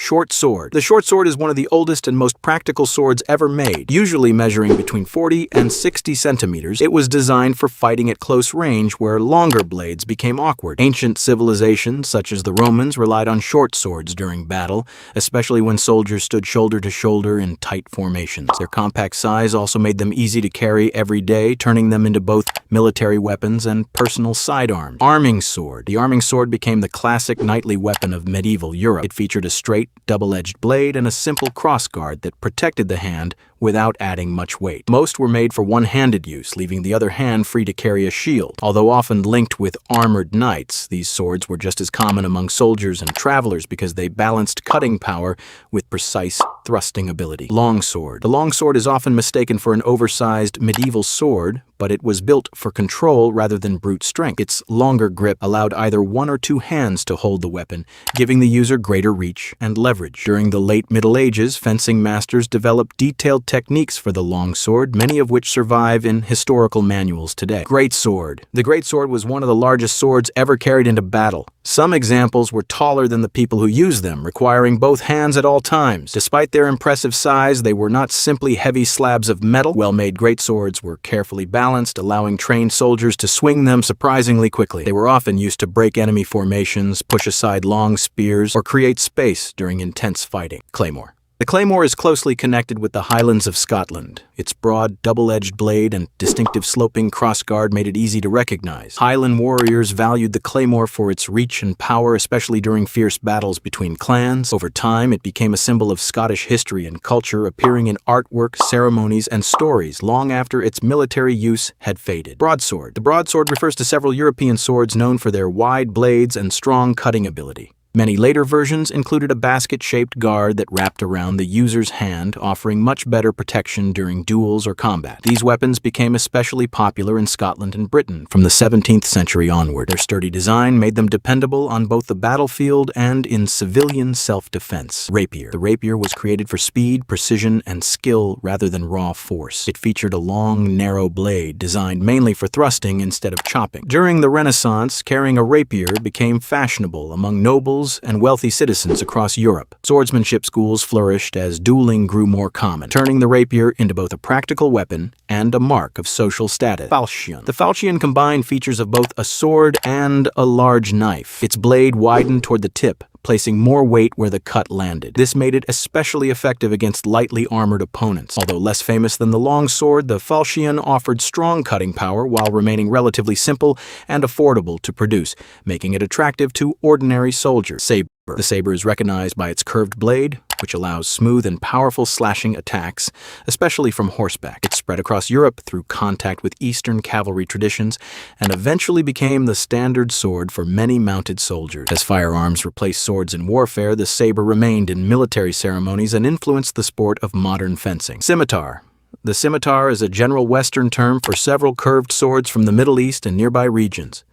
Short sword. The short sword is one of the oldest and most practical swords ever made, usually measuring between 40 and 60 centimeters. It was designed for fighting at close range where longer blades became awkward. Ancient civilizations, such as the Romans, relied on short swords during battle, especially when soldiers stood shoulder to shoulder in tight formations. Their compact size also made them easy to carry every day, turning them into both military weapons and personal sidearms. Arming sword. The arming sword became the classic knightly weapon of medieval Europe. It featured a straight, double-edged blade and a simple crossguard that protected the hand without adding much weight. Most were made for one-handed use, leaving the other hand free to carry a shield. Although often linked with armored knights, these swords were just as common among soldiers and travelers because they balanced cutting power with precise thrusting ability. Longsword. The longsword is often mistaken for an oversized medieval sword, but it was built for control rather than brute strength. Its longer grip allowed either one or two hands to hold the weapon, giving the user greater reach and leverage. During the late Middle Ages, fencing masters developed detailed techniques for the longsword, many of which survive in historical manuals today. Greatsword. The greatsword was one of the largest swords ever carried into battle. Some examples were taller than the people who used them, requiring both hands at all times. Despite their impressive size, they were not simply heavy slabs of metal. Well-made greatswords were carefully balanced, allowing trained soldiers to swing them surprisingly quickly. They were often used to break enemy formations, push aside long spears, or create space during intense fighting. Claymore. The Claymore is closely connected with the Highlands of Scotland. Its broad, double-edged blade and distinctive sloping crossguard made it easy to recognize. Highland warriors valued the Claymore for its reach and power, especially during fierce battles between clans. Over time, it became a symbol of Scottish history and culture, appearing in artwork, ceremonies, and stories long after its military use had faded. Broadsword. The broadsword refers to several European swords known for their wide blades and strong cutting ability. Many later versions included a basket-shaped guard that wrapped around the user's hand, offering much better protection during duels or combat. These weapons became especially popular in Scotland and Britain from the 17th century onward. Their sturdy design made them dependable on both the battlefield and in civilian self-defense. Rapier. The rapier was created for speed, precision, and skill rather than raw force. It featured a long, narrow blade designed mainly for thrusting instead of chopping. During the Renaissance, carrying a rapier became fashionable among nobles and wealthy citizens across Europe. Swordsmanship schools flourished as dueling grew more common, turning the rapier into both a practical weapon and a mark of social status. Falchion. The falchion combined features of both a sword and a large knife. Its blade widened toward the tip, placing more weight where the cut landed. This made it especially effective against lightly armored opponents. Although less famous than the longsword, the falchion offered strong cutting power while remaining relatively simple and affordable to produce, making it attractive to ordinary soldiers. Saber. The saber is recognized by its curved blade, which allows smooth and powerful slashing attacks, especially from horseback. It spread across Europe through contact with Eastern cavalry traditions and eventually became the standard sword for many mounted soldiers. As firearms replaced swords in warfare, the saber remained in military ceremonies and influenced the sport of modern fencing. Scimitar. The scimitar is a general Western term for several curved swords from the Middle East and nearby regions.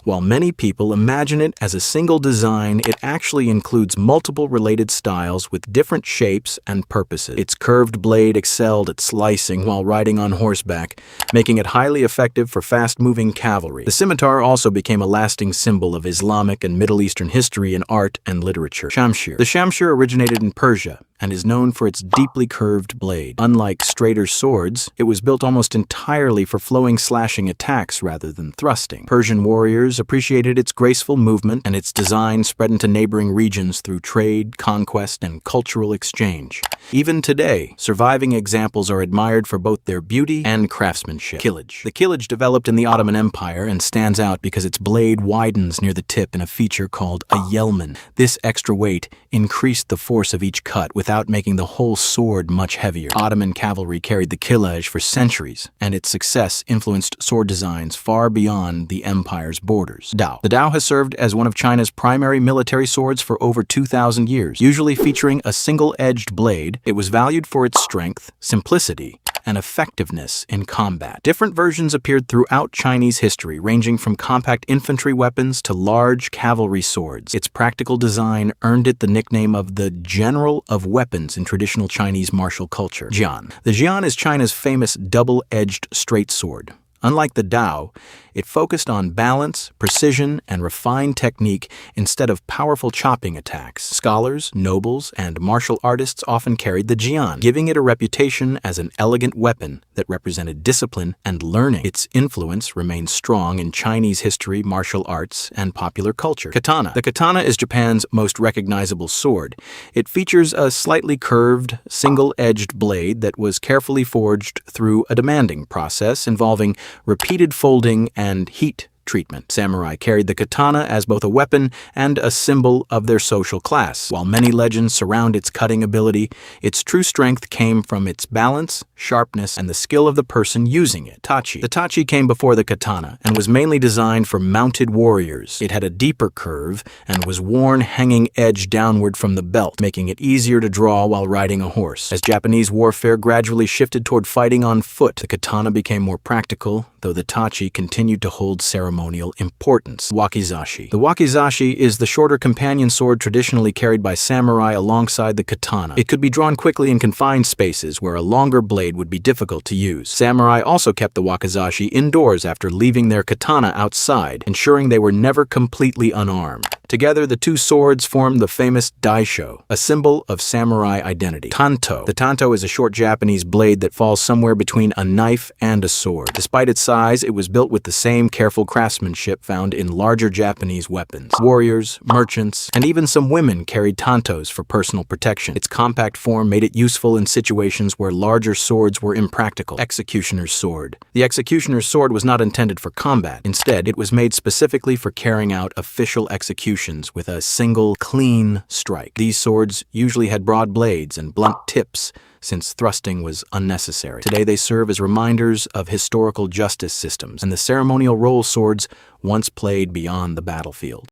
While many people imagine it as a single design, it actually includes multiple related styles with different shapes and purposes. Its curved blade excelled at slicing while riding on horseback, making it highly effective for fast-moving cavalry. The scimitar also became a lasting symbol of Islamic and Middle Eastern history in art and literature. Shamshir. The Shamshir originated in Persia and is known for its deeply curved blade. Unlike straighter swords, it was built almost entirely for flowing slashing attacks rather than thrusting. Persian warriors appreciated its graceful movement, and its design spread into neighboring regions through trade, conquest, and cultural exchange. Even today, surviving examples are admired for both their beauty and craftsmanship. Kilij. The Kilij developed in the Ottoman Empire and stands out because its blade widens near the tip in a feature called a yelman. This extra weight increased the force of each cut without making the whole sword much heavier. Ottoman cavalry carried the Kilij for centuries, and its success influenced sword designs far beyond the empire's borders. Dao. The Dao has served as one of China's primary military swords for over 2,000 years. Usually featuring a single-edged blade, it was valued for its strength, simplicity, and effectiveness in combat. Different versions appeared throughout Chinese history, ranging from compact infantry weapons to large cavalry swords. Its practical design earned it the nickname of the General of Weapons in traditional Chinese martial culture. Jian. The Jian is China's famous double-edged straight sword. Unlike the Dao, it focused on balance, precision, and refined technique instead of powerful chopping attacks. Scholars, nobles, and martial artists often carried the Jian, giving it a reputation as an elegant weapon that represented discipline and learning. Its influence remains strong in Chinese history, martial arts, and popular culture. Katana. The katana is Japan's most recognizable sword. It features a slightly curved, single-edged blade that was carefully forged through a demanding process involving repeated folding and heat treatment. Samurai carried the katana as both a weapon and a symbol of their social class. While many legends surround its cutting ability, its true strength came from its balance, sharpness, and the skill of the person using it. Tachi. The tachi came before the katana and was mainly designed for mounted warriors. It had a deeper curve and was worn hanging edge downward from the belt, making it easier to draw while riding a horse. As Japanese warfare gradually shifted toward fighting on foot, the katana became more practical, though the tachi continued to hold ceremonial importance. Wakizashi. The wakizashi is the shorter companion sword traditionally carried by samurai alongside the katana. It could be drawn quickly in confined spaces where a longer blade would be difficult to use. Samurai also kept the wakizashi indoors after leaving their katana outside, ensuring they were never completely unarmed. Together, the two swords formed the famous daisho, a symbol of samurai identity. Tanto. The tanto is a short Japanese blade that falls somewhere between a knife and a sword. Despite its size, it was built with the same careful craftsmanship found in larger Japanese weapons. Warriors, merchants, and even some women carried tantos for personal protection. Its compact form made it useful in situations where larger swords were impractical. Executioner's sword. The executioner's sword was not intended for combat. Instead, it was made specifically for carrying out official executions with a single, clean strike. These swords usually had broad blades and blunt tips, since thrusting was unnecessary. Today they serve as reminders of historical justice systems and the ceremonial role swords once played beyond the battlefield.